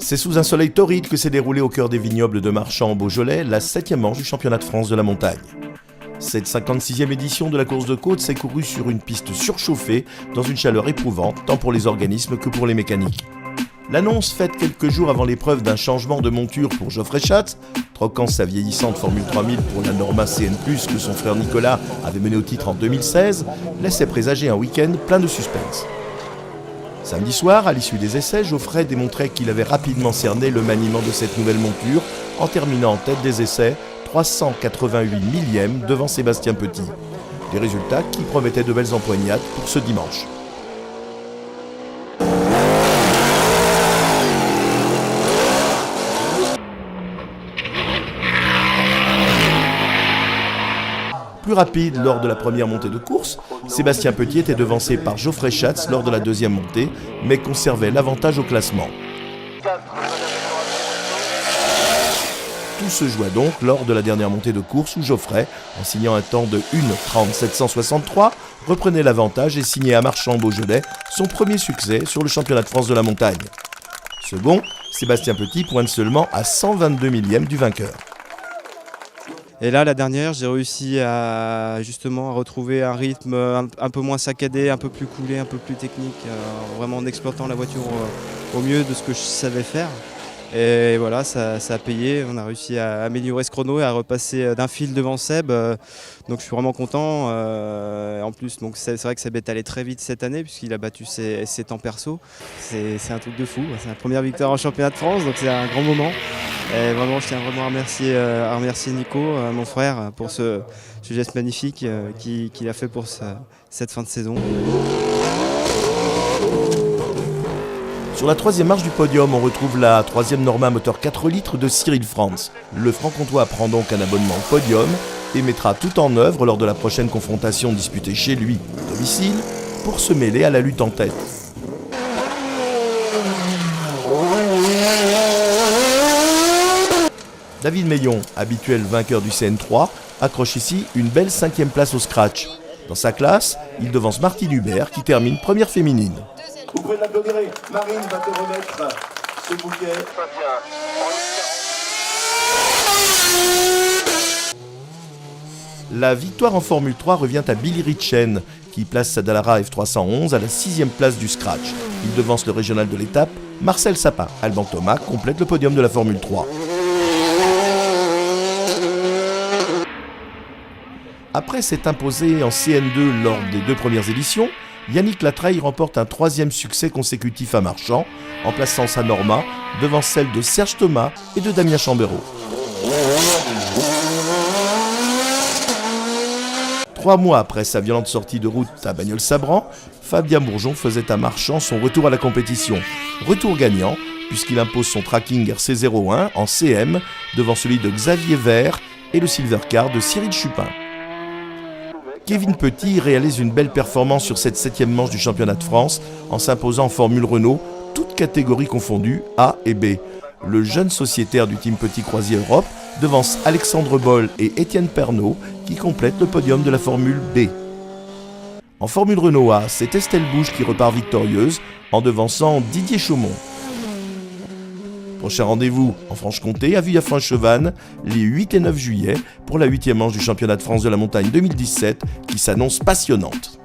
C'est sous un soleil torride que s'est déroulée au cœur des vignobles de Marchand en Beaujolais la 7e manche du championnat de France de la montagne. Cette 56e édition de la course de côte s'est courue sur une piste surchauffée dans une chaleur éprouvante tant pour les organismes que pour les mécaniques. L'annonce faite quelques jours avant l'épreuve d'un changement de monture pour Geoffrey Schatz, troquant sa vieillissante Formule 3000 pour la Norma CN+, que son frère Nicolas avait menée au titre en 2016, laissait présager un week-end plein de suspense. Samedi soir, à l'issue des essais, Geoffrey démontrait qu'il avait rapidement cerné le maniement de cette nouvelle monture en terminant en tête des essais 388 millièmes devant Sébastien Petit. Des résultats qui promettaient de belles empoignades pour ce dimanche. Plus rapide lors de la première montée de course, Sébastien Petit était devancé par Geoffrey Schatz lors de la deuxième montée, mais conservait l'avantage au classement. Tout se joua donc lors de la dernière montée de course où Geoffrey, en signant un temps de 1:30.763, reprenait l'avantage et signait à Marchand-Beaujolais son premier succès sur le championnat de France de la montagne. Second, Sébastien Petit pointe seulement à 122 millièmes du vainqueur. Et là, la dernière, j'ai réussi à justement retrouver un rythme un peu moins saccadé, un peu plus coulé, un peu plus technique, vraiment en exploitant la voiture au mieux de ce que je savais faire. Et voilà, ça a payé. On a réussi à améliorer ce chrono et à repasser d'un fil devant Seb. Donc je suis vraiment content. En plus, donc c'est vrai que Seb est allé très vite cette année puisqu'il a battu ses temps perso. C'est un truc de fou. C'est la première victoire en championnat de France, donc c'est un grand moment. Et vraiment, je tiens vraiment à remercier Nico, mon frère, pour ce geste magnifique qu'il a fait pour cette fin de saison. Sur la troisième marche du podium, on retrouve la troisième Norma moteur 4 litres de Cyril Franz. Le Franc-Comtois prend donc un abonnement au podium et mettra tout en œuvre lors de la prochaine confrontation disputée chez lui, à domicile, pour se mêler à la lutte en tête. David Meillon, habituel vainqueur du CN3, accroche ici une belle 5e place au scratch. Dans sa classe, il devance Martine Hubert qui termine première féminine. Vous pouvez l'applaudir, Marine va te remettre ce bouquet. La victoire en Formule 3 revient à Billy Ritchen, qui place sa Dallara F311 à la 6e place du scratch. Il devance le régional de l'étape, Marcel Sapin. Alban Thomas complète le podium de la Formule 3. Après s'être imposé en CN2 lors des 2 premières éditions, Yannick Latreille remporte un 3e succès consécutif à Marchand, en plaçant sa Norma devant celle de Serge Thomas et de Damien Chamberot. 3 mois après sa violente sortie de route à Bagnols-Sabran, Fabien Bourgeon faisait à Marchand son retour à la compétition. Retour gagnant, puisqu'il impose son tracking RC01 en CM devant celui de Xavier Vert et le Silver Car de Cyril Chupin. Kevin Petit réalise une belle performance sur cette 7e manche du championnat de France en s'imposant en Formule Renault, toutes catégories confondues, A et B. Le jeune sociétaire du team Petit Croisier Europe devance Alexandre Boll et Étienne Pernaut qui complètent le podium de la Formule B. En Formule Renault A, c'est Estelle Bouche qui repart victorieuse en devançant Didier Chaumont. Prochain rendez-vous en Franche-Comté à Villafranche-Chevannes les 8 et 9 juillet pour la 8e manche du championnat de France de la montagne 2017 qui s'annonce passionnante.